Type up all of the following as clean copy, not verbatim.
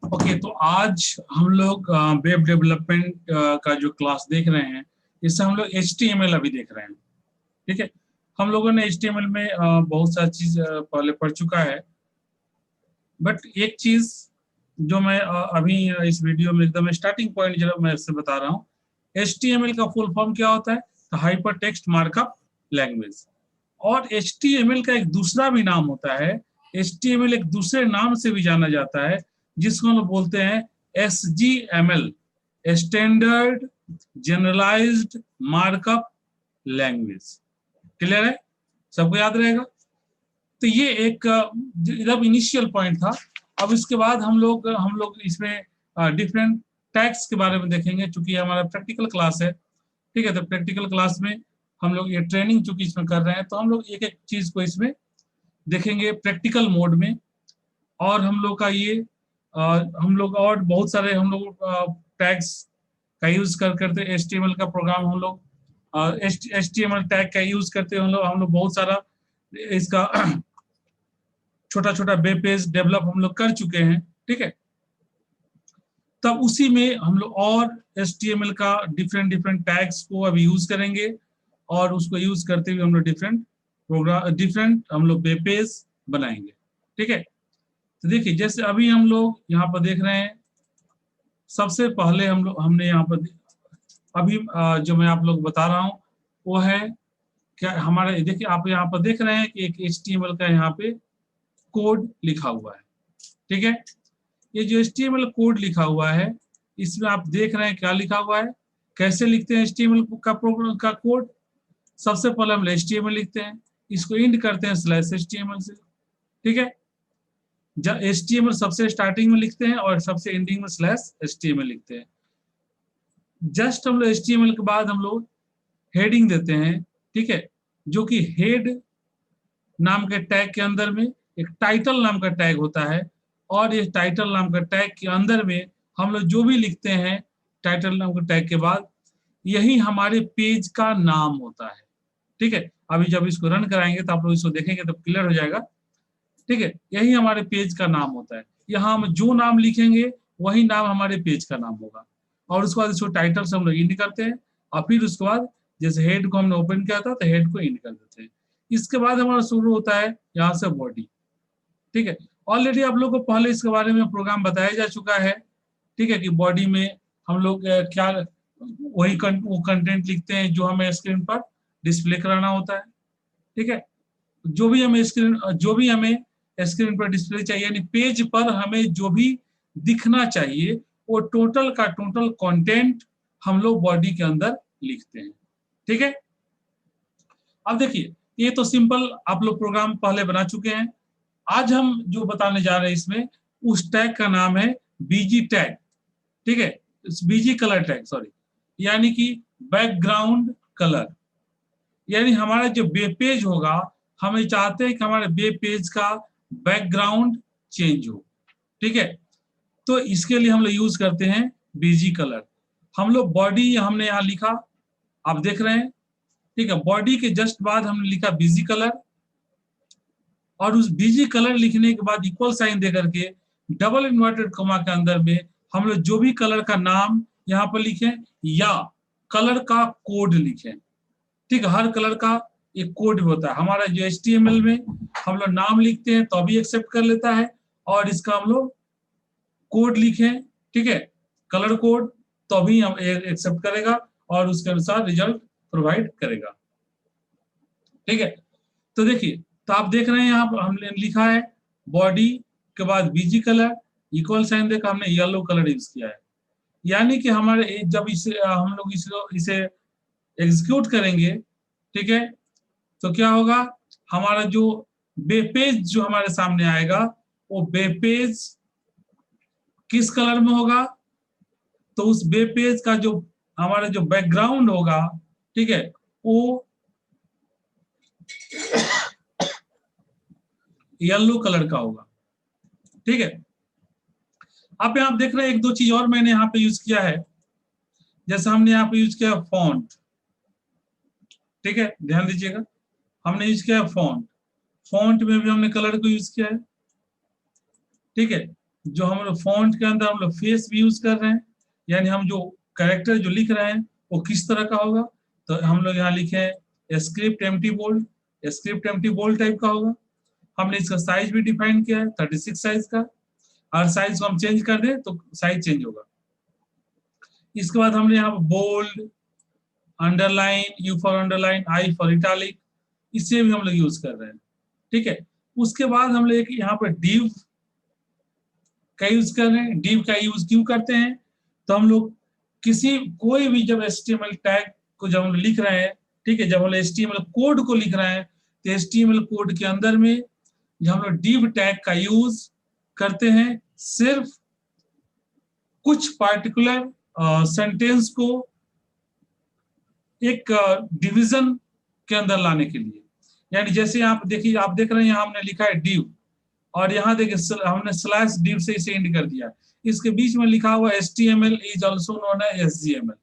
Okay, तो आज हम लोग वेब डेवलपमेंट का जो क्लास देख रहे हैं, इससे हम लोग HTML अभी देख रहे हैं। ठीक है, हम लोगों ने HTML में बहुत सारी चीज पहले पढ़ चुका है, बट एक चीज जो मैं अभी इस वीडियो में एकदम स्टार्टिंग पॉइंट जो मैं इससे बता रहा हूँ, HTML का फुल फॉर्म क्या होता है? Hyper text markup language. और HTML का एक दूसरा भी नाम होता है, HTML एक दूसरे नाम से भी जाना जाता है, जिसको हम लोग बोलते हैं SGML, standard generalized markup language. Clear है? सबको याद रहेगा? तो ये एक जब इनिशियल पॉइंट था। अब इसके बाद हम लोग इसमें डिफरेंट टैग्स के बारे में देखेंगे, चूंकि हमारा प्रैक्टिकल क्लास है। ठीक है, तो प्रैक्टिकल क्लास में हम लोग ये ट्रेनिंग चूंकि इसमें कर रहे हैं, तो हम लोग एक एक चीज को इसमें देखेंगे प्रैक्टिकल मोड में। और हम लोग का ये हम लोग और बहुत सारे हम लोग टैग्स का यूज करते HTML का प्रोग्राम हम लोग HTML टैग का यूज करते हम लोग बहुत सारा इसका छोटा छोटा वेब पेज डेवलप हम लोग कर चुके हैं। ठीक है, तब उसी में हम लोग और HTML का डिफरेंट डिफरेंट टैग्स को अभी यूज करेंगे, और उसको यूज करते हुए हम लोग डिफरेंट हम लोग वेब पेज बनाएंगे। ठीक है, तो देखिए जैसे अभी हम लोग यहाँ पर देख रहे हैं, सबसे पहले हमने यहाँ पर अभी जो मैं आप लोग बता रहा हूँ वो है क्या हमारे, देखिए आप यहाँ पर देख रहे हैं कि एक HTML का यहाँ पे कोड लिखा हुआ है। ठीक है, ये जो HTML कोड लिखा हुआ है, इसमें आप देख रहे हैं क्या लिखा हुआ है, कैसे लिखते हैं HTML का प्रोग्राम का कोड। सबसे पहले हम HTML लिखते हैं, इसको इंड करते हैं /HTML से। ठीक है, जब HTML सबसे स्टार्टिंग में लिखते हैं और सबसे एंडिंग में /HTML लिखते हैं। जस्ट हम लोग HTML के बाद हम लोग हेडिंग देते हैं। ठीक है, जो कि हेड नाम के टैग के अंदर में एक टाइटल नाम का टैग होता है, और ये टाइटल नाम का टैग के अंदर में हम लोग जो भी लिखते हैं टाइटल नाम के टैग के बाद, यही हमारे पेज का नाम होता है। ठीक है, अभी जब इसको रन कराएंगे तो आप लोग इसको देखेंगे तो क्लियर हो जाएगा। ठीक है, यही हमारे पेज का नाम होता है। यहाँ हम जो नाम लिखेंगे वही नाम हमारे पेज का नाम होगा। और उसके बाद इसको टाइटल से हम लोग इंड करते हैं, और फिर उसके बाद जैसे हेड को हमने ओपन किया था तो हेड को इंड कर देते हैं। इसके बाद हमारा शुरू होता है यहाँ से बॉडी। ठीक है, ऑलरेडी आप लोग को पहले इसके बारे में प्रोग्राम बताया जा चुका है। ठीक है, कि बॉडी में हम लोग क्या वही वो कंटेंट लिखते हैं जो हमें स्क्रीन पर डिस्प्ले कराना होता है। ठीक है, जो भी हमें स्क्रीन पर डिस्प्ले चाहिए, यानी पेज पर हमें जो भी दिखना चाहिए, वो टोटल का टोटल कंटेंट हम लोग बॉडी के अंदर लिखते हैं। ठीक है, अब देखिए ये तो सिंपल आप लोग प्रोग्राम पहले बना चुके हैं। आज हम जो बताने जा रहे हैं इसमें, उस टैग का नाम है बीजी टैग। ठीक है, बीजी कलर टैग, सॉरी, यानी कि बैकग्राउंड कलर। यानी हमारा जो वेब पेज होगा, हमें चाहते हैं कि हमारे वेब पेज का बैकग्राउंड चेंज हो। ठीक है, तो इसके लिए हम लोग यूज करते हैं बीजी कलर। हम लोग बॉडी हमने यहाँ लिखा, आप देख रहे हैं। ठीक है, बॉडी के जस्ट बाद हमने लिखा बीजी कलर, और उस बीजी कलर लिखने के बाद इक्वल साइन दे करके डबल इन्वर्टेड कॉमा के अंदर में हम लोग जो भी कलर का नाम यहाँ पर लिखें या कलर का कोड लिखें। ठीक है, हर कलर का एक कोड होता है। हमारा जो HTML में हम लोग नाम लिखते हैं तो भी एक्सेप्ट कर लेता है, और इसका हम लोग कोड लिखें, ठीक है, कलर कोड, तो भी हम एक्सेप्ट करेगा और उसके अनुसार रिजल्ट प्रोवाइड करेगा। ठीक है, तो देखिए, तो आप देख रहे हैं यहाँ पर हमने लिखा है बॉडी के बाद बीजी कलर इक्वल साइन देकर हमने येलो कलर यूज किया है। यानी कि हमारे जब इसे हम लोग इसे एग्जीक्यूट करेंगे, ठीक है, तो क्या होगा, हमारा जो वेब पेज जो हमारे सामने आएगा, वो वेब पेज किस कलर में होगा, तो उस वेब पेज का जो हमारा जो बैकग्राउंड होगा, ठीक है, वो येलो कलर का होगा। ठीक है, आप यहाँ देख रहे हैं एक दो चीज और मैंने यहाँ पे यूज किया है। जैसे हमने यहाँ पे यूज किया फॉन्ट। ठीक है, ध्यान दीजिएगा, हमने यूज किया फॉन्ट। फॉन्ट में भी हमने कलर को यूज किया है। ठीक है। जो हम लोग फॉन्ट के अंदर हम लोग फेस भी यूज कर रहे हैं, यानी हम जो कैरेक्टर जो लिख रहे हैं वो किस तरह का होगा, तो हम लोग यहाँ लिखे हैं script empty bold, script empty bold type का होगा। हमने इसका साइज भी डिफाइन किया है 36 साइज का, और साइज को हम चेंज कर दें तो साइज चेंज होगा। इसके बाद हमने यहाँ bold, underline, U for underline, I for italic, इसे भी हम लोग यूज कर रहे हैं। ठीक है। उसके बाद हम लोग यहाँ पर डिव का यूज कर रहे हैं। डिव का यूज क्यों करते हैं, तो हम लोग कोई भी जब HTML टैग को जब हम लिख रहे हैं, ठीक है, जब हम HTML कोड को लिख रहे हैं, तो HTML कोड के अंदर में जब हम लोग डिव टैग का यूज करते हैं सिर्फ कुछ पार्टिकुलर सेंटेंस को एक डिवीजन के अंदर लाने के लिए। यानी जैसे आप देखिए, आप देख रहे हैं यहाँ हमने लिखा है डिव, और यहाँ देखिए हमने स्लैश डिव से इसे एंड कर दिया, इसके बीच में लिखा हुआ HTML is also known as SGML,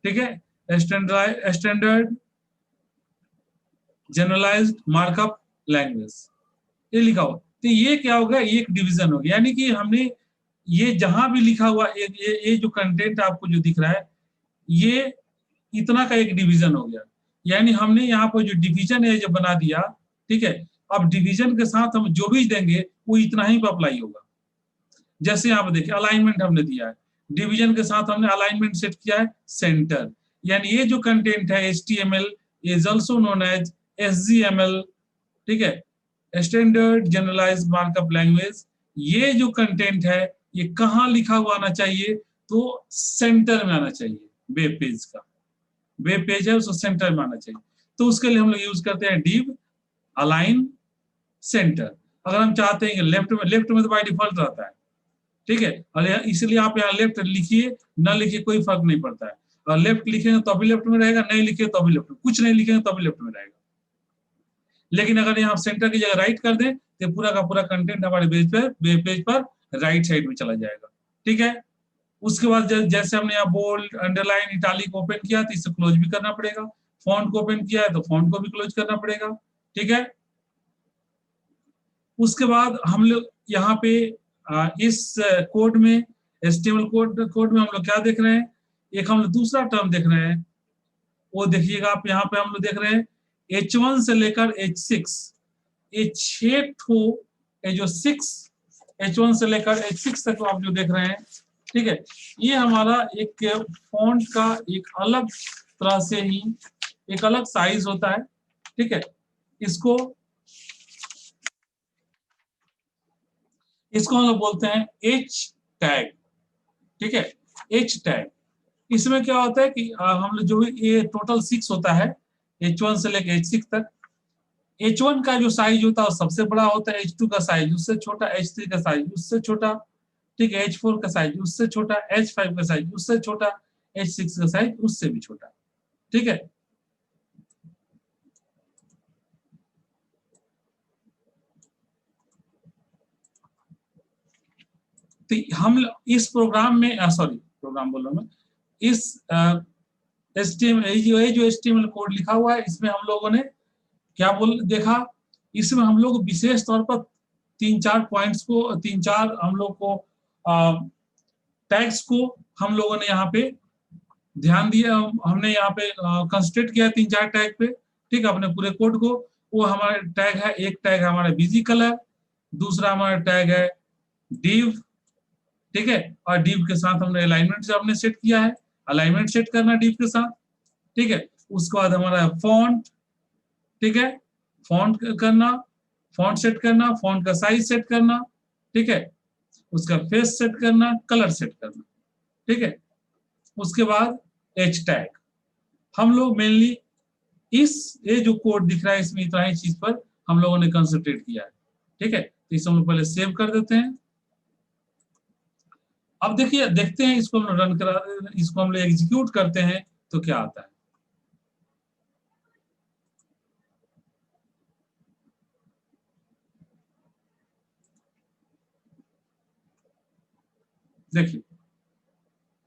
ठीक है, स्टैंडर्ड जनरलाइज्ड मार्कअप लैंग्वेज, ये लिखा हुआ। तो ये क्या होगा, एक डिवीजन हो गया, यानी कि हमने ये जहां भी लिखा हुआ ये जो कंटेंट आपको जो दिख रहा है, ये इतना का एक डिवीजन हो गया। यानी हमने यहाँ पर जो डिवीजन है जो बना दिया, ठीक है, अब डिवीजन के साथ हम जो भी देंगे वो इतना ही पर अप्लाई होगा। जैसे यहाँ पर देखिए अलाइनमेंट हमने दिया है, डिवीजन के साथ हमने अलाइनमेंट सेट किया है सेंटर, यानी ये जो कंटेंट है HTML is also known as SGML, ठीक है, स्टैंडर्ड जनरलाइज्ड मार्कअप लैंग्वेज। ये जो कंटेंट है ये कहाँ लिखा हुआ आना चाहिए, तो सेंटर में आना चाहिए, वेब पेज का, वेब पेज है उसको सेंटर में आना चाहिए। तो उसके लिए हम लोग यूज करते हैं डिव अलाइन सेंटर। अगर हम चाहते हैं कि लेफ्ट में तो बाय डिफॉल्ट रहता है, ठीक है, और इसलिए आप यहाँ लेफ्ट लिखिए ना लिखिए कोई फर्क नहीं पड़ता है, और लेफ्ट लिखेंगे तो भी लेफ्ट में रहेगा, नहीं लिखे तो भी लेफ्ट में, कुछ नहीं लिखेंगे तो भी लेफ्ट में रहेगा। लेकिन अगर यहाँ सेंटर की जगह राइट कर दें तो पूरा का पूरा कंटेंट हमारे वेब पेज पर राइट साइड में चला जाएगा। ठीक है। उसके बाद जैसे हमने यहाँ बोल्ड, अंडरलाइन, इटालिक ओपन किया तो इसे क्लोज भी करना पड़ेगा, फॉन्ट को ओपन किया है तो फॉन्ट को भी क्लोज करना पड़ेगा। ठीक है। उसके बाद हम लोग यहाँ पे इस कोड में, HTML कोड में हम लोग क्या देख रहे हैं, एक हम लोग दूसरा टर्म देख रहे हैं, वो देखिएगा आप यहाँ पे हम लोग देख रहे हैं H1 से लेकर H6, ये 6 ठो, ये जो 6 H1 से लेकर H6 तक आप जो देख रहे हैं, ठीक है, ये हमारा एक फॉन्ट का एक अलग तरह से ही एक अलग साइज होता है। ठीक है। इसको हम लोग बोलते हैं H टैग। ठीक है, H टैग। इसमें क्या होता है कि हम लोग जो ये टोटल 6 होता है, H1 से लेकर H6 तक। H1 का जो साइज होता है वो सबसे बड़ा होता है, H2 का साइज उससे छोटा, H3 का साइज उससे छोटा, ठीक है, H4 का साइज उससे छोटा, H5 का साइज उससे छोटा, H6 का साइज उससे भी छोटा। ठीक है। तो हम इस प्रोग्राम में प्रोग्राम बोल रहा हूं मैं, इस जो HTML कोड लिखा हुआ है इसमें हम लोगों ने क्या देखा, इसमें हम लोग विशेष तौर पर 3-4 पॉइंट्स को, 3-4 हम लोग को टैग्स को हम लोगों ने यहाँ पे ध्यान दिया, हमने यहाँ पे कंसंट्रेट किया 3-4 टैग पे। ठीक है, अपने पूरे कोड को। वो हमारा टैग है, एक टैग है हमारा बिजी कलर, दूसरा हमारा टैग है डिव, ठीक है, और डिव के साथ हमने अलाइनमेंट जो हमने सेट किया है, अलाइनमेंट सेट करना डिव के साथ। ठीक है। उसके बाद हमारा फॉन्ट, ठीक है, फॉन्ट करना, फॉन्ट सेट करना, फॉन्ट का साइज सेट करना, ठीक है, उसका फेस सेट करना, कलर सेट करना। ठीक है। उसके बाद H टैग। हम लोग मेनली ये जो कोड दिख रहा है इसमें इतना ही चीज पर हम लोगों ने कंसंट्रेट किया है। ठीक है, तो इसे हम लोग पहले सेव कर देते हैं। अब देखिए, देखते हैं इसको हम रन करा, इसको हम लोग एग्जीक्यूट करते हैं तो क्या आता है। देखिए,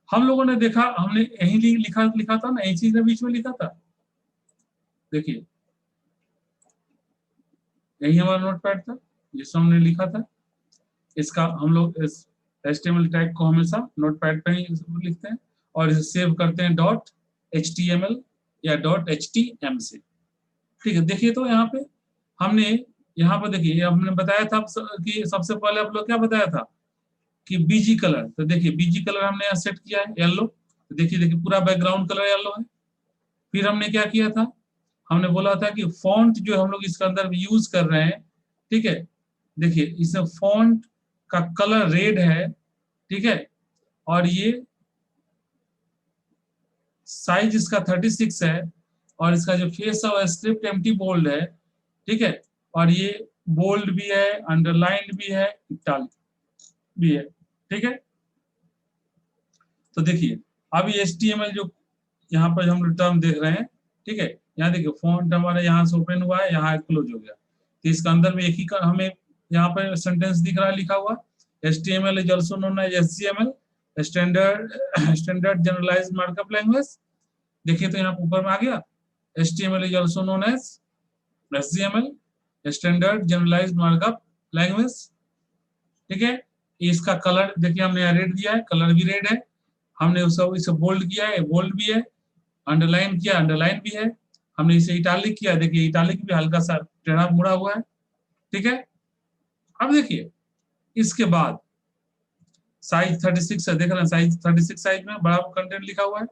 हम लोगों ने देखा, हमने यही लिखा था ना, यही चीज ने बीच में लिखा था। देखिए, यही हमारा नोटपैड था जिसमें हमने लिखा था। इसका हम लोग इस HTML टैग को हमेशा नोटपैड पे ही लिखते हैं और इसे सेव करते हैं .html या .htm से। ठीक है, देखिए तो यहाँ पे हमने यहाँ पर देखिए हमने बताया था कि सबसे पहले आप लोग क्या बताया था कि बीजी कलर, तो देखिए बीजी कलर हमने यहाँ सेट किया है येलो, तो देखिए पूरा बैकग्राउंड कलर येलो है। फिर हमने क्या किया था, हमने बोला था कि फॉन्ट जो हम लोग इसके अंदर यूज कर रहे हैं, ठीक है, देखिए इसमें फॉन्ट का कलर रेड है, ठीक है, और ये साइज इसका 36 है और इसका जो फेस है वो स्क्रिप्ट एम्प्टी बोल्ड है, ठीक है, और ये बोल्ड भी है, अंडरलाइन भी है, इटालिक भी है, ठीक है। तो देखिए अब ये HTML जो यहाँ पर हम टर्म देख रहे हैं, ठीक है, यहाँ देखिए फॉन्ट हमारा यहाँ से ओपन हुआ है, यहाँ क्लोज हो गया, तो इसका अंदर में एक ही हमें यहाँ पर सेंटेंस दिख रहा है लिखा हुआ, HTML is also known as SGML, standard generalized markup language. देखिए तो यहाँ ऊपर में आ गया HTML is also known as SGML, standard generalized markup language, ठीक है। इसका कलर देखिए हमने यहाँ रेड दिया है, कलर भी रेड है, हमने इसे बोल्ड किया है, बोल्ड भी है, अंडरलाइन किया, अंडरलाइन भी है, हमने इसे इटालिक किया, देखिए इटालिक भी हल्का सा टेढ़ा मुड़ा हुआ है, ठीक है। अब देखिए इसके बाद साइज 36 है, देख रहे हैं साइज 36 साइज में बड़ा कंटेंट लिखा हुआ है।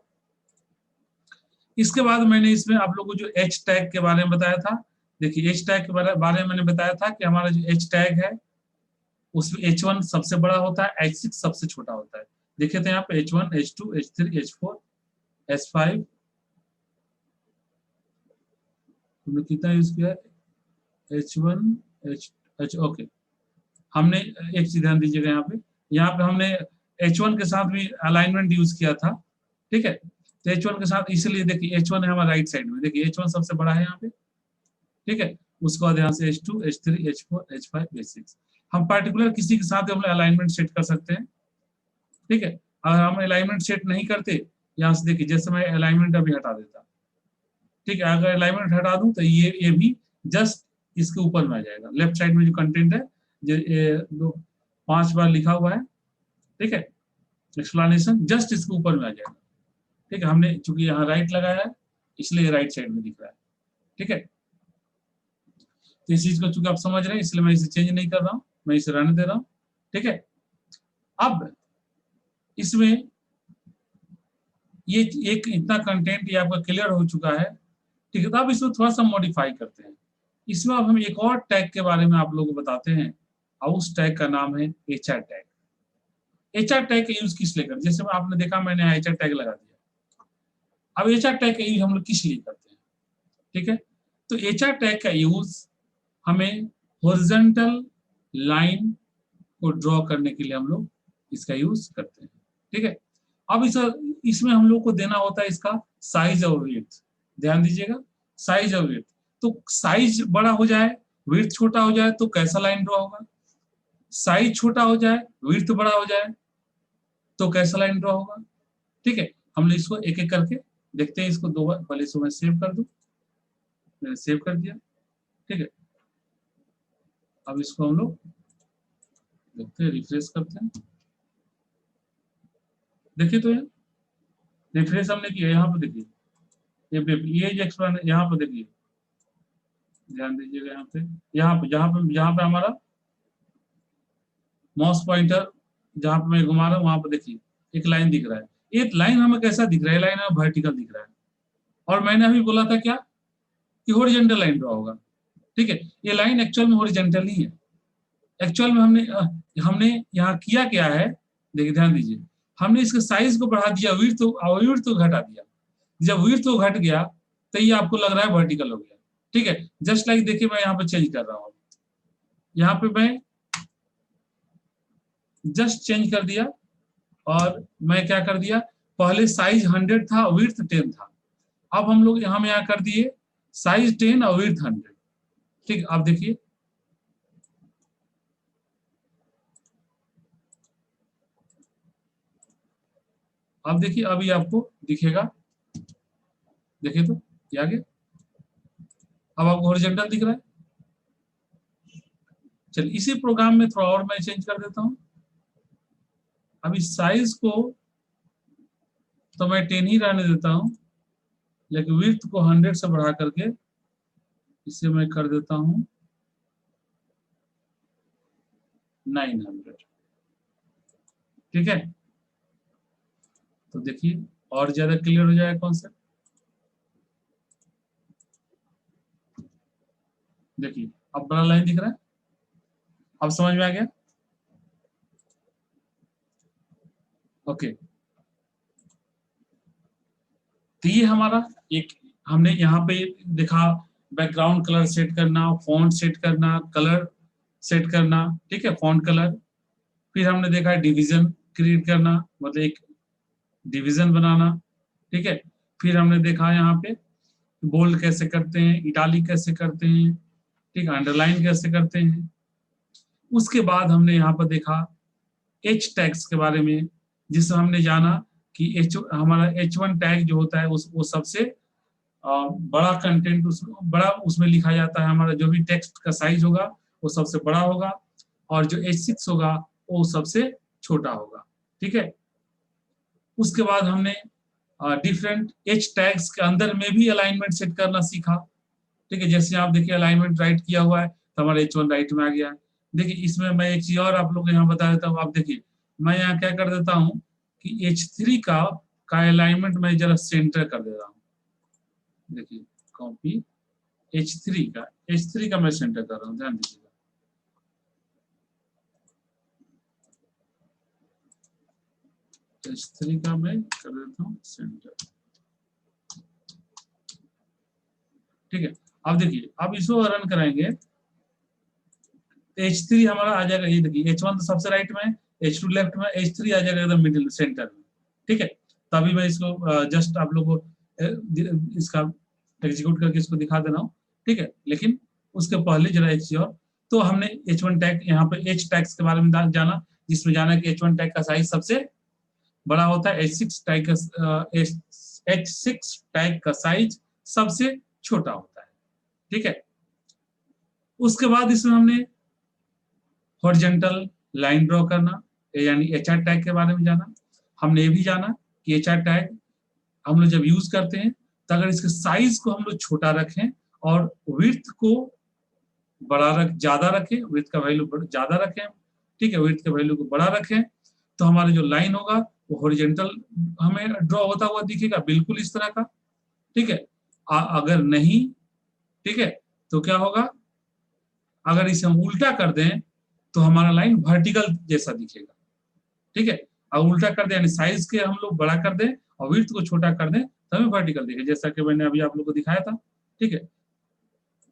इसके बाद मैंने इसमें आप लोगों को जो H टैग के बारे में बताया था, देखिए H टैग के बारे में मैंने बताया था कि हमारा जो H टैग है उसमें H1 सबसे बड़ा होता है, H6 सबसे छोटा होता है। देखिए तो यहाँ पे H1, H2, H3, H4, H5 हमने कितना यूज किया है, H1, H ओके। हमने एक चीज ध्यान दीजिएगा यहाँ पे हमने H1 के साथ भी अलाइनमेंट यूज किया था, ठीक है, तो H1 के साथ इसलिए देखिए H1 है हमारा राइट साइड में, देखिए H1 सबसे बड़ा है यहाँ पे, ठीक है, उसके बाद यहाँ से H2, H3, H4, H5, H6 हम पर्टिकुलर किसी के साथ हम अलाइनमेंट सेट कर सकते हैं, ठीक है। अगर हम अलाइनमेंट सेट नहीं करते, यहाँ से देखिए जैसे मैं अलाइनमेंट अभी हटा देता, ठीक है, अगर अलाइनमेंट हटा दूं तो ये भी जस्ट इसके ऊपर में आ जाएगा, लेफ्ट साइड में जो कंटेंट है जो 5 बार लिखा हुआ है, ठीक है, एक्सप्लेनेशन जस्ट इसके ऊपर में आ जाएगा, ठीक है। हमने चूंकि यहाँ राइट लगाया है इसलिए राइट साइड में दिख रहा है, ठीक है। तो इस चीज को चूंकि आप समझ रहे हैं इसलिए मैं इसे चेंज नहीं कर रहा हूँ, मैं इसे रहने दे रहा हूँ, ठीक है। अब इसमें ये एक इतना कंटेंट ये आपका क्लियर हो चुका है, ठीक है। तो अब इसको थोड़ा सा मॉडिफाई करते हैं, इसमें अब हम एक और टैग के बारे में आप लोगों को बताते हैं और उस टैग का नाम है HR टैग। HR टैग का यूज किस लिए करते हैं, जैसे आपने देखा मैंने HR टैग लगा दिया, अब HR टैग का यूज हम लोग किस लिए करते हैं, ठीक है। तो HR टैग का यूज हमें हॉरिजॉन्टल लाइन को ड्रॉ करने के लिए हम लोग इसका यूज करते हैं, ठीक है। अब इसमें हम लोग को देना होता है इसका साइज और विड्थ, ध्यान दीजिएगा साइज और विड्थ, तो साइज बड़ा हो जाए विड्थ छोटा हो जाए तो कैसा लाइन ड्रॉ होगा, साइज छोटा हो जाए विड्थ बड़ा हो जाए तो कैसा लाइन ड्रॉ होगा, ठीक है। हम लोग इसको एक एक करके देखते हैं, इसको 2 बार पहले इसको मैं सेव कर दूं, मैंने सेव कर दिया, ठीक है। अब इसको हम लोग देखते हैं, रिफ्रेश करते हैं, देखिए तो रिफ्रेश हमने किया, यहाँ पर देखिए ये जो एक्सप्लेन यहाँ पर देखिए, ध्यान दीजिएगा जहाँ पे हमारा माउस पॉइंटर जहाँ पे मैं घुमा रहा हूँ वहां पर देखिए एक लाइन दिख रहा है, एक लाइन हमें कैसा दिख रहा है, लाइन हमें वर्टिकल दिख रहा है, और मैंने अभी बोला था क्या कि हॉरिजॉन्टल लाइन ड्रॉ होगा, ठीक है। ये लाइन एक्चुअल में हॉरिजॉन्टल ही है, एक्चुअल में हमने यहाँ किया क्या है, देखिए ध्यान दीजिए, हमने इसके साइज को बढ़ा दिया, विड्थ तो घटा दिया, जब विड्थ तो घट गया तो ये आपको लग रहा है वर्टिकल हो गया, ठीक है। जस्ट लाइक देखिए मैं यहाँ पे चेंज कर रहा हूँ, यहाँ पे मैं जस्ट चेंज कर दिया और मैं क्या कर दिया, पहले साइज 100 था विड्थ 10 था, अब हम यहाँ कर दिए साइज 10 और विड्थ 100, ठीक। अब देखिए अभी आपको दिखेगा, देखिए तो ये आगे अब आपको हॉरिजॉन्टल दिख रहा है, चलिए इसी प्रोग्राम में थोड़ा और मैं चेंज कर देता हूँ। अभी साइज को तो मैं 10 ही रहने देता हूँ, लेकिन विड्थ को 100 से बढ़ा करके इसे मैं कर देता हूँ 900। ठीक है, तो देखिए और ज्यादा क्लियर हो जाएगा कॉन्सेप्ट। देखिए अब बड़ा लाइन दिख रहा है, अब समझ में आ गया। ओके, तो ये हमारा एक हमने यहाँ पे देखा, बैकग्राउंड कलर सेट करना, फॉन्ट सेट करना, कलर सेट करना, ठीक है, फॉन्ट कलर। फिर हमने देखा डिवीजन क्रिएट करना, मतलब एक डिवीजन बनाना, ठीक है। फिर हमने देखा यहाँ पे बोल्ड कैसे करते हैं, इटालिक कैसे करते हैं, ठीक है, अंडरलाइन कैसे करते हैं। उसके बाद हमने यहाँ पर देखा एच टैग्स के बारे में, जिससे हमने जाना कि एच हमारा H1 टैग जो होता है वो सबसे बड़ा कंटेंट बड़ा उसमें लिखा जाता है। हमारा जो भी टेक्स्ट का साइज होगा वो सबसे बड़ा होगा, और जो H6 होगा वो सबसे छोटा होगा, ठीक है। उसके बाद हमने डिफरेंट एच टैग्स के अंदर में भी अलाइनमेंट सेट करना सीखा, ठीक है। जैसे आप देखिए अलाइनमेंट राइट किया हुआ है तो हमारा H1 राइट में आ गया है। देखिए इसमें मैं एक चीज और आप लोग को यहाँ बता देता हूँ। आप देखिए मैं यहाँ क्या कर देता हूँ कि H3 का अलाइनमेंट मैं जरा सेंटर कर देता हूँ। देखिए कॉपी H3 का मैं सेंटर कर रहा हूँ, ध्यान दीजिएगा। H3 का मैं कर देता हूँ सेंटर, ठीक है। अब देखिए अब इसको रन कराएंगे, H3 हमारा आ जाएगा, ये देखिए H1 तो सबसे राइट में है, H2 लेफ्ट में, H3 आ जाएगा एकदम मिडिल सेंटर में, ठीक है। तभी मैं इसको जस्ट आप लोगों को इसका एग्जीक्यूट करके इसको दिखा दे रहा हूँ, ठीक है। लेकिन उसके पहले जरा एक चीज और, तो हमने H1 टैग यहाँ पे H टैग्स के बारे में जाना, जिसमें जाना कि H1 टैग का साइज सबसे बड़ा होता है, H6 टैग का साइज सबसे छोटा होता है, ठीक है। उसके बाद इसमें हमने हॉरिजॉन्टल लाइन ड्रॉ करना, यानी एचआर टैग के बारे में जाना। हमने ये भी जाना कि एचआर टैग हम लोग जब यूज करते हैं तो अगर इसके साइज को हम लोग छोटा रखें और विड्थ को ज्यादा रखें, विड्थ का वैल्यू ज्यादा रखें, ठीक है, विड्थ के वैल्यू को बड़ा रखें, तो हमारा जो लाइन होगा वो हॉरिजॉन्टल हमें ड्रॉ होता हुआ दिखेगा, बिल्कुल इस तरह का, ठीक है। अगर नहीं, ठीक है, तो क्या होगा, अगर इसे हम उल्टा कर दें तो हमारा लाइन वर्टिकल जैसा दिखेगा, ठीक है। और उल्टा कर दें यानी साइज के हम लोग बड़ा कर दें और विड्थ को छोटा कर दें तो हमें वर्टिकल दिखे, जैसा कि मैंने अभी आप लोग को दिखाया था, ठीक है।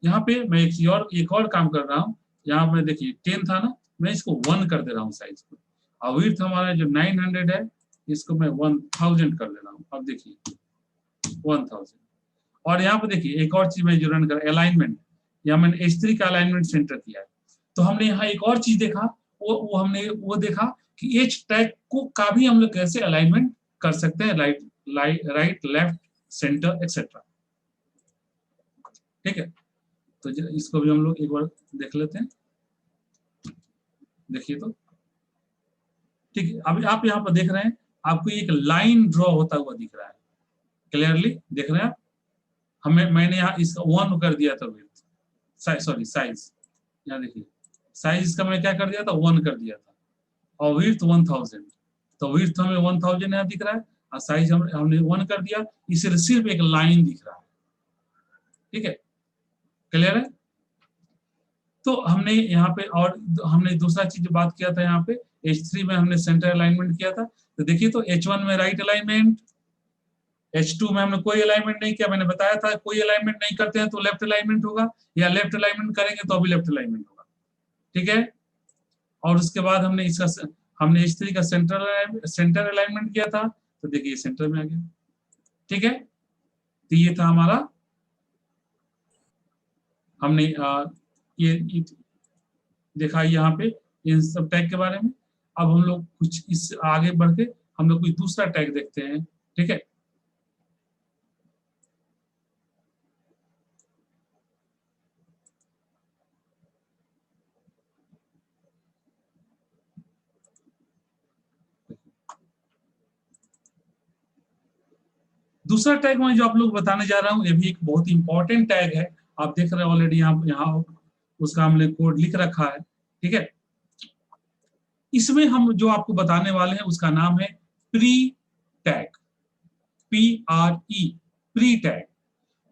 यहाँ पे मैं एक और काम कर रहा हूँ। यहाँ पे देखिए 10 था ना, मैं इसको 1 कर दे रहा हूँ साइज को, और विड्थ हमारा जो 900 है इसको मैं 1000 कर दे रहा हूँ। अब देखिए 1000। और यहाँ पे देखिए एक और चीज मैं जो रन कर अलाइनमेंट, यहाँ मैंने H3 का अलाइनमेंट सेंटर किया है, तो हमने यहाँ एक और चीज देखा, वो हमने वो देखा कि एच टैग को का भी हम लोग कैसे अलाइनमेंट कर सकते हैं, राइट लेफ्ट सेंटर एक्सेट्रा, ठीक है। तो इसको भी हम लोग एक बार देख लेते हैं। देखिए तो ठीक है, अभी आप यहाँ पर देख रहे हैं आपको एक लाइन ड्रॉ होता हुआ दिख रहा है, क्लियरली देख रहे हैं आप। मैंने यहाँ इसका 1 कर दिया था विड्थ, सॉरी साइज, यहाँ देखिए साइज इसका मैं क्या कर दिया था, 1 कर दिया था, और विड्थ 1000, तो विड्थ हमें 1000 यहाँ दिख रहा है और साइज हमने 1 कर दिया, इसे सिर्फ एक लाइन दिख रहा है, ठीक है, क्लियर है। तो हमने यहाँ पे और हमने दूसरा चीज बात किया था, यहाँ पे H3 में हमने सेंटर अलाइनमेंट किया था, तो देखिए तो H1 में राइट अलाइनमेंट, H2 में हमने कोई अलाइनमेंट नहीं किया, मैंने बताया था कोई अलाइनमेंट नहीं करते हैं तो लेफ्ट अलाइनमेंट होगा, या लेफ्ट अलाइनमेंट करेंगे तो अभी लेफ्ट अलाइनमेंट होगा, ठीक है। और उसके बाद हमने H3 का सेंटर अलाइनमेंट किया था, तो देखिए सेंटर में आ गया, ठीक है। तो ये था हमारा, हमने ये देखा यहाँ पे इन सब टैग के बारे में। अब हम लोग कुछ इस आगे बढ़ के हम लोग कुछ दूसरा टैग देखते हैं, ठीक है। दूसरा टैग मैं जो आप लोग बताने जा रहा हूँ, ये भी एक बहुत इंपॉर्टेंट टैग है। आप देख रहे हैं ऑलरेडी यहाँ उसका हमने कोड लिख रखा है, ठीक है। इसमें हम जो आपको बताने वाले हैं उसका नाम है pre tag, PRE, pre tag.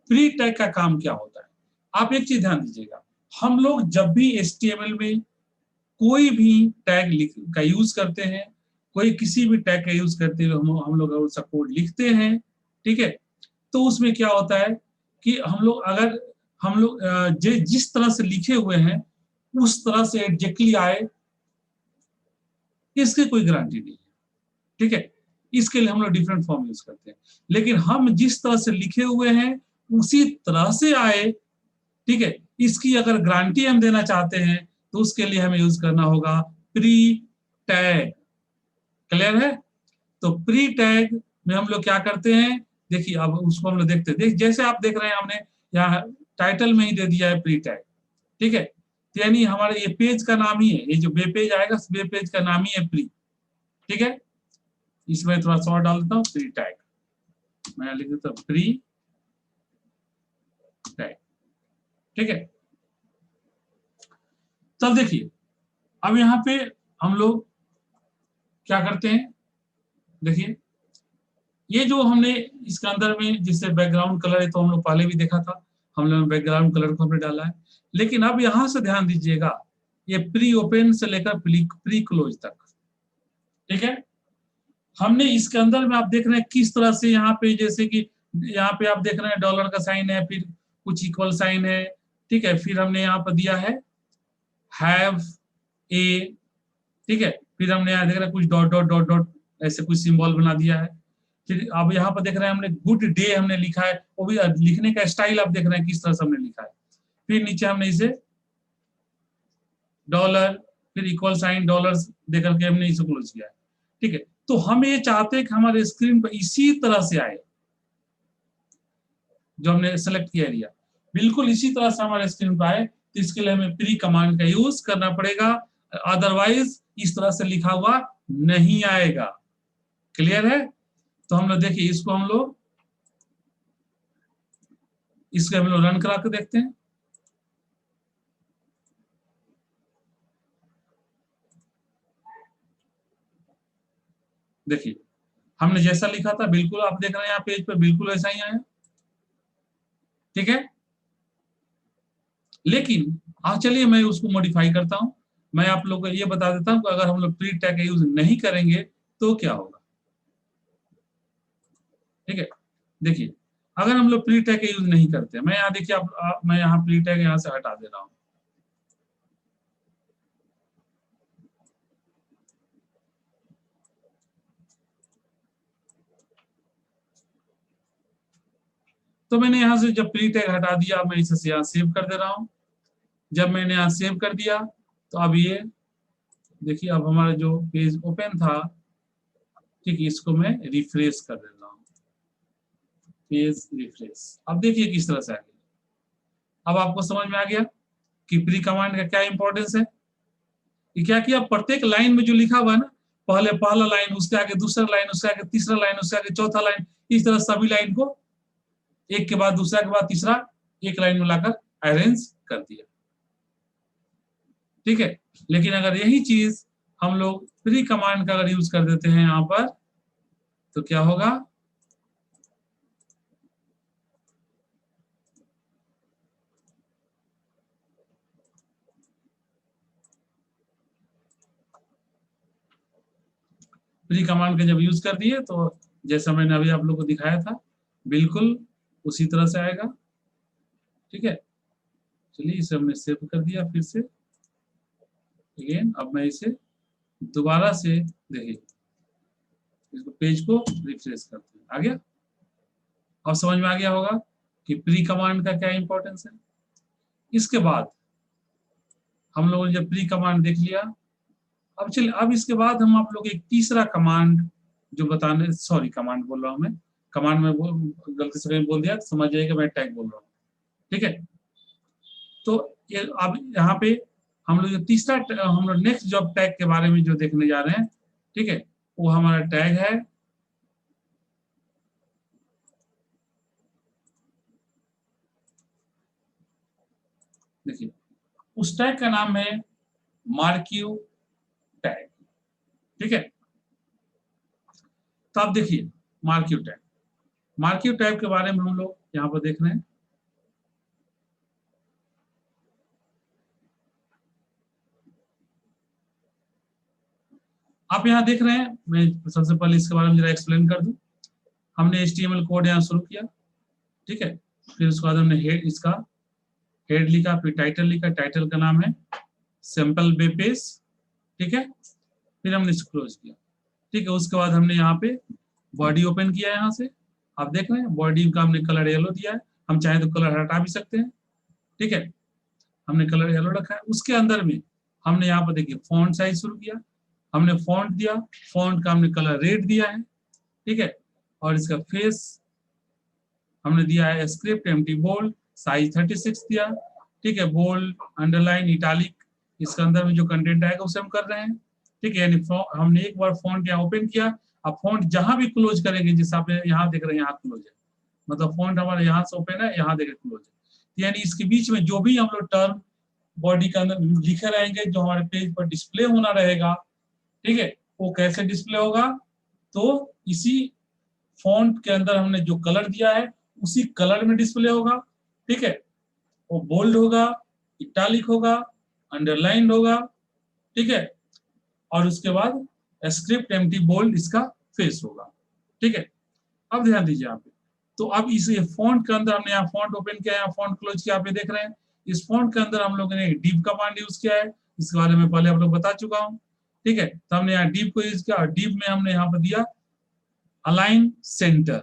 Pre tag का काम क्या होता है, आप एक चीज ध्यान दीजिएगा, हम लोग जब भी HTML में कोई भी टैग का यूज करते हैं, कोई किसी भी टैग का यूज करते हुए हम लोग उसका कोड लिखते हैं, ठीक है, तो उसमें क्या होता है कि हम लोग जिस तरह से लिखे हुए हैं उस तरह से एग्जैक्टली आए, इसकी कोई गारंटी नहीं है, ठीक है। इसके लिए हम लोग डिफरेंट फॉर्म यूज करते हैं, लेकिन हम जिस तरह से लिखे हुए हैं उसी तरह से आए, ठीक है, इसकी अगर गारंटी हम देना चाहते हैं तो उसके लिए हमें यूज करना होगा प्री टैग। क्लियर है? तो प्री टैग में हम लोग क्या करते हैं, देखिए अब उसको हम लोग देखते हैं। जैसे आप देख रहे हैं हमने यहाँ टाइटल में ही दे दिया है प्री टैग, ठीक है, तो यानी हमारे ये पेज का नाम ही है, ये जो वेब पेज आएगा वेब पेज का नाम ही है प्री, ठीक है। इसमें थोड़ा सा और डाल देता हूँ, प्री टैग, मैं लिख देता हूँ प्री टैग, ठीक है। तब देखिए अब यहाँ पे हम लोग क्या करते हैं, देखिए ये जो हमने इसके अंदर में जिससे बैकग्राउंड कलर है तो हम लोग पहले भी देखा था, हम लोग बैकग्राउंड कलर को हमने डाला है। लेकिन अब यहां से ध्यान दीजिएगा, ये प्री ओपन से लेकर प्री क्लोज तक, ठीक है। हमने इसके अंदर में आप देख रहे हैं किस तरह से यहाँ पे, जैसे कि यहाँ पे आप देख रहे हैं डॉलर का साइन है, फिर कुछ इक्वल साइन है, ठीक है, फिर हमने यहाँ पर दिया है हैव ए, ठीक है, फिर हमने यहाँ देख रहे हैं कुछ डॉट डॉट डॉट डॉट ऐसे कुछ सिंबल बना दिया है। फिर अब यहाँ पर देख रहे हैं हमने गुड डे हमने लिखा है, वो भी लिखने का स्टाइल आप देख रहे हैं किस तरह से हमने लिखा है। फिर नीचे हमने इसे डॉलर फिर इक्वल साइन डॉलर देकर के हमने इसे क्लोज किया है, ठीक है। तो हम ये चाहते हैं कि हमारे स्क्रीन पर इसी तरह से आए, जो हमने सेलेक्ट किया एरिया बिल्कुल इसी तरह से हमारे स्क्रीन पर आए, तो इसके लिए हमें प्री कमांड का यूज करना पड़ेगा, अदरवाइज इस तरह से लिखा हुआ नहीं आएगा। क्लियर है? तो हम लोग देखिए इसको हम लोग रन करा के देखते हैं। देखिए हमने जैसा लिखा था बिल्कुल आप देख रहे हैं यहाँ पेज पे बिल्कुल ऐसा ही आया, ठीक है। लेकिन चलिए मैं उसको मॉडिफाई करता हूं, मैं आप लोगों को ये बता देता हूं कि अगर हम लोग प्री टैग का यूज नहीं करेंगे तो क्या होगा, ठीक है। देखिए अगर हम लोग प्री टैग का यूज नहीं करते, मैं यहाँ देखिए मैं यहाँ प्री टैग यहाँ से हटा दे रहा हूँ, तो मैंने यहाँ से जब प्री टैग हटा दिया मैं इसे यहाँ सेव कर दे रहा हूँ। जब मैंने यहाँ सेव कर दिया तो अब ये देखिए अब हमारा जो पेज ओपन था, ठीक है, इसको मैं रिफ्रेश कर देता हूँ, पेज रिफ्रेश। अब देखिए किस तरह से आ गया। अब आपको समझ में आ गया कि प्री कमांड का क्या इंपॉर्टेंस है। कि क्या किया, प्रत्येक लाइन में जो लिखा हुआ है ना, पहले पहला लाइन, उसके आगे दूसरा लाइन, उसके आगे तीसरा लाइन, उसके आगे चौथा लाइन, इस तरह सभी लाइन को एक के बाद दूसरा के बाद तीसरा एक लाइन में लाकर अरेंज कर दिया, ठीक है। लेकिन अगर यही चीज हम लोग प्री कमांड का अगर यूज कर देते हैं यहाँ पर तो क्या होगा, प्री कमांड का जब यूज कर दिए तो जैसा मैंने अभी आप लोग को दिखाया था बिल्कुल उसी तरह से आएगा, ठीक है। चलिए इसे हमने सेव कर दिया फिर से अगेन। अब मैं इसे दोबारा से देखिए इसको पेज को रिफ्रेश करते हैं, आ गया। अब समझ में आ गया होगा कि प्री कमांड का क्या इंपॉर्टेंस है। इसके बाद हम लोगों ने जब प्री कमांड देख लिया, अब चलिए अब इसके बाद हम आप लोग एक तीसरा कमांड जो बताने, सॉरी कमांड बोल रहा हूं मैं, कमांड में गलती से कहीं बोल दिया, समझ जाइएगा मैं टैग बोल रहा हूँ, ठीक है। तो ये अब यहाँ पे हम लोग जो तीसरा हम लोग नेक्स्ट जॉब टैग के बारे में जो देखने जा रहे हैं, ठीक है, वो हमारा टैग है देखिए उस टैग का नाम है मार्क्यू टैग, ठीक है। तो आप देखिए मार्क्यू टैग के बारे में हम लोग यहाँ पर देख रहे हैं। आप यहाँ देख रहे हैं, मैं सबसे पहले इसके बारे में जरा एक्सप्लेन कर दूं। हमने HTML कोड यहाँ शुरू किया, ठीक है। फिर उसके बाद हमने इसका हेड लिखा, फिर टाइटल लिखा, टाइटल का नाम है सिंपल वेब पेज, ठीक है। फिर हमने इसको क्लोज किया, ठीक है। उसके बाद हमने यहाँ पे बॉडी ओपन किया, यहाँ से आप देख रहे हैं बॉडी का हमने कलर येलो दिया है। हम चाहे तो कलर हटा भी सकते हैं, ठीक है। हमने कलर येलो रखा है। उसके अंदर में हमने यहाँ पर देखिए फॉन्ट साइज शुरू किया, हमने फॉन्ट दिया, फॉन्ट का हमने कलर रेड दिया है, ठीक है। और इसका फेस हमने दिया है स्क्रिप्ट एम्प्टी बोल्ड, साइज 36 दिया, ठीक है। बोल्ड, अंडरलाइन, इटालिक, इसके अंदर में जो कंटेंट आएगा उसे हम कर रहे हैं, ठीक है। यानी हमने एक बार फॉन्ट यहाँ ओपन किया, अब फॉन्ट जहां भी क्लोज करेंगे, जैसे आप यहाँ देख रहे हैं यहाँ क्लोज है, मतलब फॉन्ट हमारा यहाँ से ओपन है, यहाँ देख क्लोज है। यानी इसके बीच में जो भी हम लोग टर्म बॉडी के अंदर लिखे रहेंगे, जो हमारे पेज पर डिस्प्ले होना रहेगा, ठीक है, वो कैसे डिस्प्ले होगा, तो इसी फॉन्ट के अंदर हमने जो कलर दिया है उसी कलर में डिस्प्ले होगा, ठीक है। वो बोल्ड होगा, इटालिक होगा, अंडरलाइंड होगा, ठीक है। और उसके बाद स्क्रिप्ट एम्प्टी बोल्ड इसका फेस होगा, ठीक है। अब ध्यान दीजिए यहाँ पे, तो अब इस फॉन्ट के अंदर हमने यहाँ फॉन्ट ओपन किया, यहाँ फॉन्ट क्लोज किया, आप ये देख रहे हैं। इस फॉन्ट के अंदर हम लोगों ने डिव कमांड यूज किया है, इसके बारे में पहले आप लोग बता चुका हूँ, ठीक है। तो हमने यहाँ डिव को यूज किया और डिव में हमने यहाँ पर दिया अलाइन सेंटर,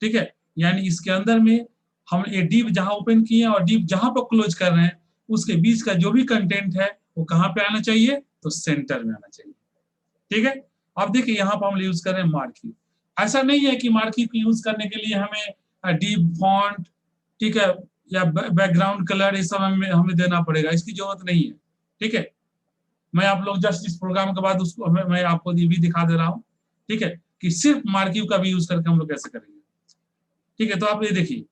ठीक है। यानी इसके अंदर में हम ये डिव जहां ओपन किए और डिव जहां पर क्लोज कर रहे हैं उसके बीच का जो भी कंटेंट है वो कहां पे आना चाहिए, तो सेंटर में आना चाहिए, ठीक है। अब देखिए यहाँ पर हम यूज कर रहे हैं मार्क्यू। ऐसा नहीं है कि मार्क्यू को यूज करने के लिए हमें डिव फॉन्ट, ठीक है, या बैकग्राउंड कलर, ये सब हमें देना पड़ेगा, इसकी जरूरत नहीं है, ठीक है। मैं आप लोग जस्ट इस प्रोग्राम के बाद उसको मैं आपको ये भी दिखा दे रहा हूँ, ठीक है, कि सिर्फ मार्क्यू का भी यूज करके हम लोग कैसे करेंगे, ठीक है। तो आप ये देखिए,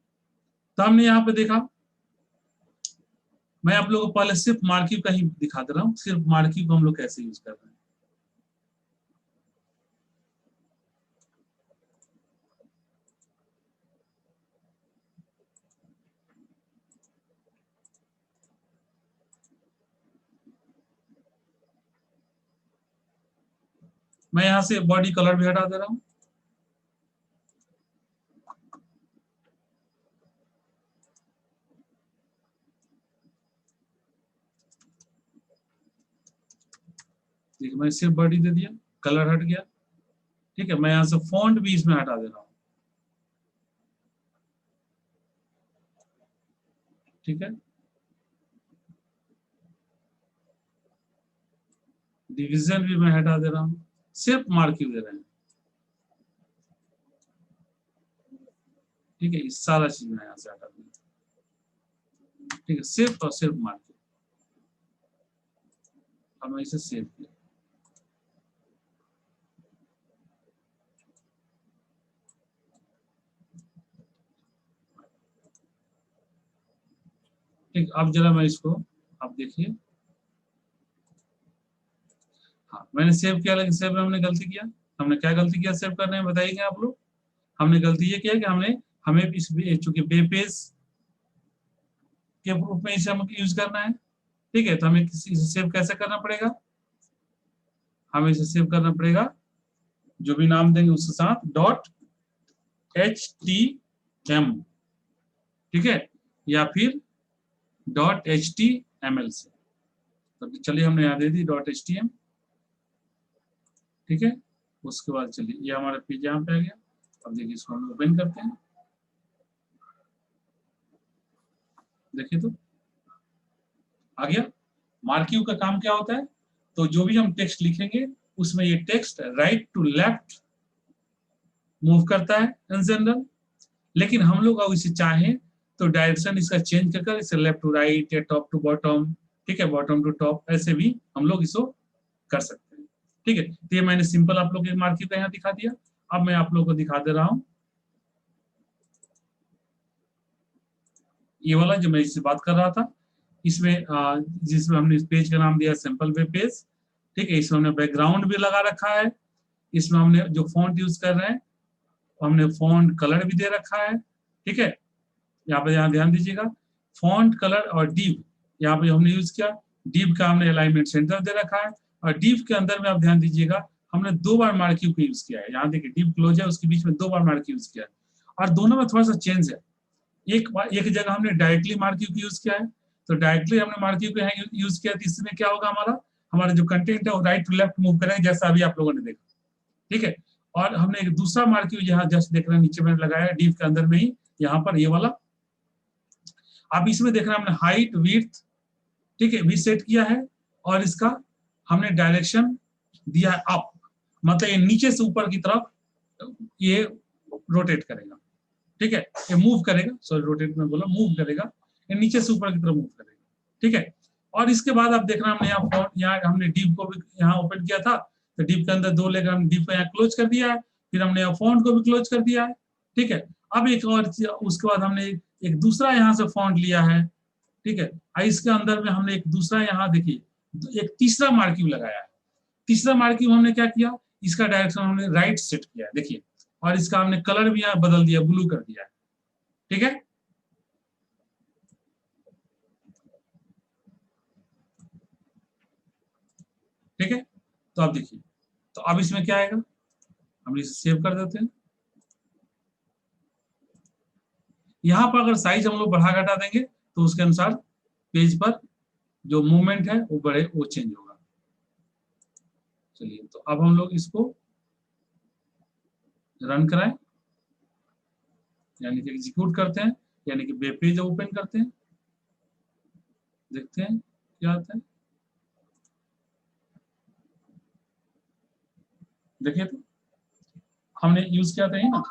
तो हमने यहाँ पे देखा, मैं आप लोगों को पहले सिर्फ मार्क्यू का ही दिखा दे रहा हूँ, सिर्फ मार्क्यू को हम लोग कैसे यूज कर रहे हैं। मैं यहाँ से बॉडी कलर भी हटा दे रहा हूँ, ठीक है। मैं सिर्फ बॉडी दे दिया, कलर हट गया, ठीक है। मैं यहाँ से फॉन्ट भी इसमें हटा दे रहा हूँ, ठीक है। डिवीजन भी मैं हटा दे रहा हूँ, सिर्फ मार्क्यू दे रहे हैं, ठीक है। इस सारा चीज मैं यहाँ से हटा दूंगा, ठीक है, सिर्फ और सिर्फ मार्क्यू। अब मैं इसे सेव किया, ठीक। अब जरा मैं इसको, आप देखिए, हाँ मैंने सेव किया, लेकिन सेव में हमने गलती किया। हमने क्या गलती किया सेव करने में, बताइए आप लोग। हमने गलती ये किया कि हमें इस चूंकि वेब पेज के रूप में इसे हमें यूज करना है, ठीक है। तो हमें इसे सेव कैसे करना पड़ेगा, हमें इसे सेव करना पड़ेगा, जो भी नाम देंगे उसके साथ .htm, ठीक है, या फिर .html से। तो चलिए हमने यहाँ दे दी .htm, ठीक है। उसके बाद चलिए ये हमारा पेज यहाँ पे आ गया। अब देखिए इसको हम ओपन करते हैं, देखिए तो आ गया। मार्क्यू का काम क्या होता है, तो जो भी हम टेक्स्ट लिखेंगे उसमें ये text right to left move करता है इन जनरल, लेकिन हम लोग अगर इसे चाहें तो डायरेक्शन इसका चेंज कर इसे लेफ्ट टू राइट या टॉप टू बॉटम, ठीक है, बॉटम टू टॉप, ऐसे भी हम लोग इसको कर सकते हैं, ठीक है। तो ये मैंने सिंपल आप लोग मार्क्यू का यहाँ दिखा दिया। अब मैं आप लोग को दिखा दे रहा हूँ ये वाला जो मैं इससे बात कर रहा था, इसमें जिसमें हमने इस पेज का नाम दिया सिंपल वेब पेज, ठीक है। इसमें हमने बैकग्राउंड भी लगा रखा है, इसमें हमने जो फॉन्ट यूज कर रहे हैं हमने फॉन्ट कलर भी दे रखा है, ठीक है। यहाँ पे ध्यान दीजिएगा, फॉन्ट कलर और डिव यहाँ पे हमने यूज किया, डिव का हमने अलाइनमेंट सेंटर दे रखा है, और डिव के अंदर में आप ध्यान दीजिएगा हमने 2 बार मार्किंग को यूज किया है। यहाँ देखिए डिव क्लोज है, उसके बीच में 2 बार मार्किंग यूज किया है, और दोनों में थोड़ा सा चेंज है। एक जगह हमने डायरेक्टली मार्किंग यूज किया है, तो डायरेक्टली हमने मार्किंग को यूज किया, तो इसमें क्या होगा, हमारा जो कंटेंट है वो राइट टू लेफ्ट मूव करेगा, जैसा अभी आप लोगों ने देखा, ठीक है। और हमने एक दूसरा मार्किंग यहाँ जस्ट देख रहे हैं नीचे मैंने लगाया डिव के अंदर में ही, यहाँ पर ये वाला। अब इसमें देख रहे हैं हमने हाइट विड्थ, ठीक है, भी सेट किया है, और इसका हमने डायरेक्शन दिया है अप, मतलब ये नीचे से ऊपर की तरफ ये रोटेट करेगा, ठीक है, ये मूव करेगा, सॉरी रोटेट में बोला, मूव करेगा, ये नीचे से ऊपर की तरफ मूव करेगा, ठीक है। और इसके बाद आप देख रहे हैं हमने यहाँ फॉन्ट, यहाँ हमने डिव को भी यहाँ ओपन किया था, तो डिव के अंदर 2 लेकर हम डिव को यहाँ क्लोज कर दिया है, फिर हमने यहाँ फॉन्ट को भी क्लोज कर दिया है, ठीक है। अब एक और उसके बाद हमने एक दूसरा यहाँ से फॉन्ट लिया है, ठीक है, और इसके अंदर में हमने एक दूसरा यहाँ देखिए एक तीसरा मार्किंग लगाया है। तीसरा मार्किंग हमने क्या किया, इसका डायरेक्शन हमने राइट सेट किया है, देखिए, और इसका हमने कलर भी यहाँ बदल दिया, ब्लू कर दिया है, ठीक है। ठीक है, तो आप देखिए, तो अब इसमें क्या आएगा, हम इसे सेव कर देते हैं। यहाँ पर अगर साइज हम लोग बढ़ा घटा देंगे तो उसके अनुसार पेज पर जो मूवमेंट है वो चेंज होगा। चलिए, तो अब हम लोग इसको रन कराएं, यानी कि एग्जीक्यूट करते हैं, यानी कि वेब पेज ओपन करते हैं, देखते हैं क्या आता है। देखिए, तो हमने यूज किया था ये ना,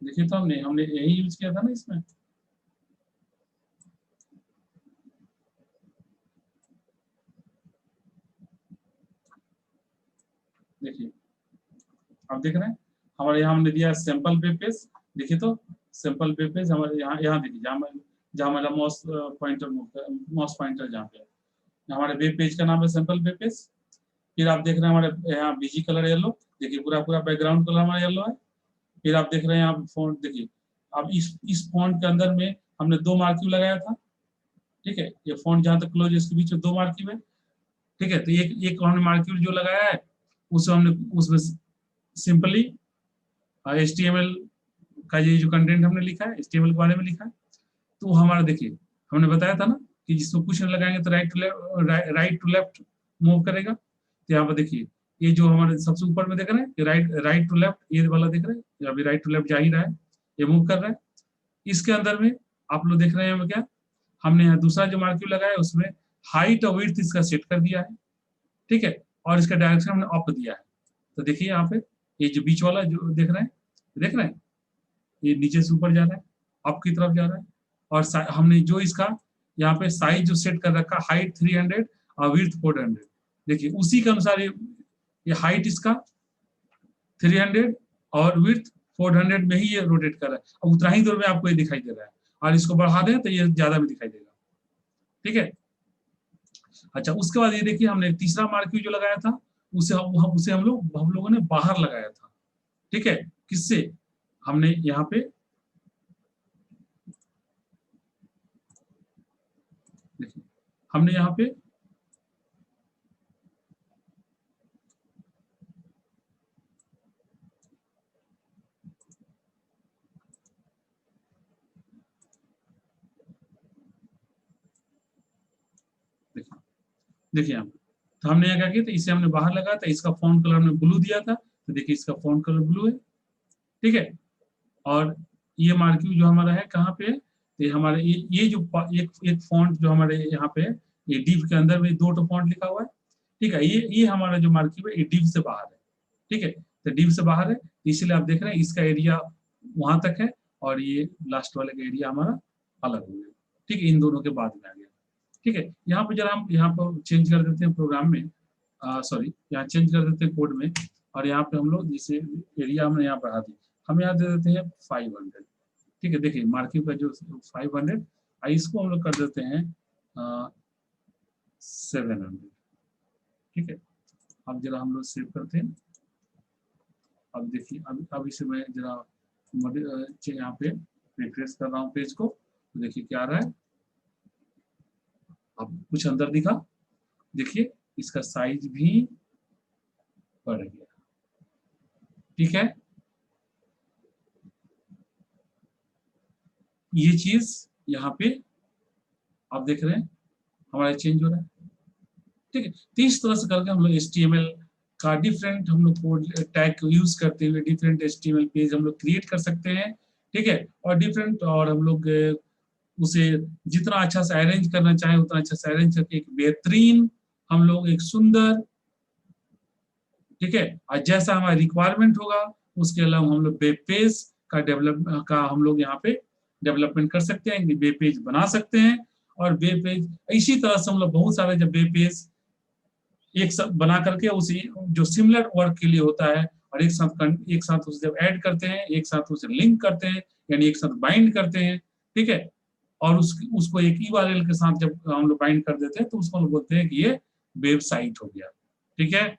देखिए, तो हमने यही यूज किया था ना इसमें। देखिए, आप देख रहे हैं हमारे यहाँ हमने दिया सैंपल वेब पेज, देखिए, तो सैंपल वेब पेज हमारे यहाँ देखिए, जहाँ हमारा माउस पॉइंटर जहाँ पे हमारे वेब पेज का नाम है सैंपल वेब पेज। फिर आप देख रहे हैं हमारे यहाँ बीजी कलर येलो, देखिए पूरा बैकग्राउंड कलर हमारा येलो है। फिर आप देख रहे हैं यहाँ फॉन्ट, देखिए, अब इस फॉन्ट के अंदर में हमने 2 मार्किंग लगाया था, ठीक है, ये फॉन्ट जहाँ तक क्लोज है इसके बीच में 2 मार्किंग है, ठीक है। तो एक हमने मार्किंग जो लगाया है उसमें सिंपली HTML का ये जो कंटेंट हमने लिखा है, HTML के बारे में लिखा है, तो हमारा देखिए हमने बताया था ना कि जिसको कुछ नहीं लगाएंगे तो राइट टू लेफ्ट मूव करेगा। तो यहाँ पर देखिए ये जो हमारे सबसे ऊपर में देख रहे हैं राइट टू लेफ्ट, ये वाला देख रहे हैं, अभी राइट टू लेफ्ट जा ही रहा है, ये मूव कर रहा है। इसके अंदर में आप लोग देख रहे हैं क्या, हमने यहाँ दूसरा जो मार्किंग लगाया है उसमें हाइट और विड्थ इसका सेट कर दिया है, ठीक है, और इसका डायरेक्शन हमने अप दिया है। तो देखिए यहाँ पे ये जो बीच वाला जो देख रहे हैं ये नीचे से ऊपर जा रहा है, अप की तरफ जा रहा है, और हमने जो इसका यहाँ पे साइज जो सेट कर रखा, हाइट 300 और विड्थ 400, देखिए उसी के अनुसार ये हाइट इसका 300 और विड्थ 400 में ही ये रोटेट कर रहा है। अब उतना ही दूर में आपको ये दिखाई दे रहा है, और इसको बढ़ा दें तो ये ज्यादा भी दिखाई देगा, ठीक है। अच्छा, उसके बाद ये देखिए हमने तीसरा मार्किंग जो लगाया था उसे हम लोगों ने बाहर लगाया था, ठीक है। किससे, हमने यहाँ पे देखिए, हमने यहाँ पे देखिए यहाँ पे, तो हमने यहाँ क्या किया था, इसे हमने बाहर लगाया था, इसका फॉन्ट कलर हमने ब्लू दिया था, तो देखिए इसका फॉन्ट कलर ब्लू है, ठीक है। और ये मार्किंग जो हमारा है कहाँ पे है, तो ये हमारे ये जो एक फॉन्ट जो हमारे यहाँ पे है, ये डिव के अंदर में 2 फॉन्ट लिखा हुआ है, ठीक है। ये हमारा जो मार्किंग है ये डिव से बाहर है, ठीक है, तो डिव से बाहर है, इसलिए आप देख रहे हैं इसका एरिया वहां तक है और ये लास्ट वाले का एरिया हमारा अलग हो गया, ठीक है, इन दोनों के बाद में आ गया, ठीक है। यहाँ पे जरा हम यहाँ पर चेंज कर देते हैं प्रोग्राम में, सॉरी यहाँ चेंज कर देते हैं कोड में, और यहाँ पे हम लोग जैसे एरिया हमने यहाँ बढ़ा दी, हम यहाँ दे देते हैं 500। ठीक है, देखिए मार्किंग का जो 500, इसको हम लोग कर देते हैं 700। ठीक है, अब जरा हम लोग सेव करते हैं। अब देखिए अब इसे मैं जरा यहाँ पे रिफ्रेश कर रहा हूँ पेज को, तो देखिए क्या आ रहा है, अब कुछ अंदर दिखा, देखिए इसका साइज भी बढ़ गया। ठीक है, ये चीज यहाँ पे आप देख रहे हैं हमारा चेंज हो रहा है। ठीक है, तो इस तरह से करके हम लोग HTML का डिफरेंट हम लोग कोड टैग को यूज करते हुए डिफरेंट HTML पेज हम लोग क्रिएट कर सकते हैं। ठीक है, और डिफरेंट, और हम लोग उसे जितना अच्छा से अरेंज करना चाहें उतना अच्छा से अरेंज करके एक बेहतरीन हम लोग एक सुंदर, ठीक है, और जैसा हमारा रिक्वायरमेंट होगा उसके अलावा हम लोग वेब पेज का डेवलप का हम लोग यहाँ पे डेवलपमेंट कर सकते हैं, वेब पेज बना सकते हैं। और वेब पेज इसी तरह से हम लोग बहुत सारे जब वेब पेज एक साथ बना करके उसी जो सिमिलर वर्क के लिए होता है, और एक साथ उसे जब ऐड करते हैं, एक साथ उसे लिंक करते हैं, यानी एक साथ बाइंड करते हैं। ठीक है, और उसको एक URL के साथ जब हम लोग बाइंड कर देते हैं तो उसको हम लोग बोलते हैं कि ये वेबसाइट हो गया। ठीक है,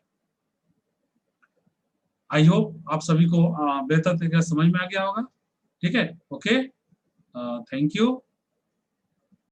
आई होप आप सभी को बेहतर तरीके से समझ में आ गया होगा। ठीक है, ओके, थैंक यू।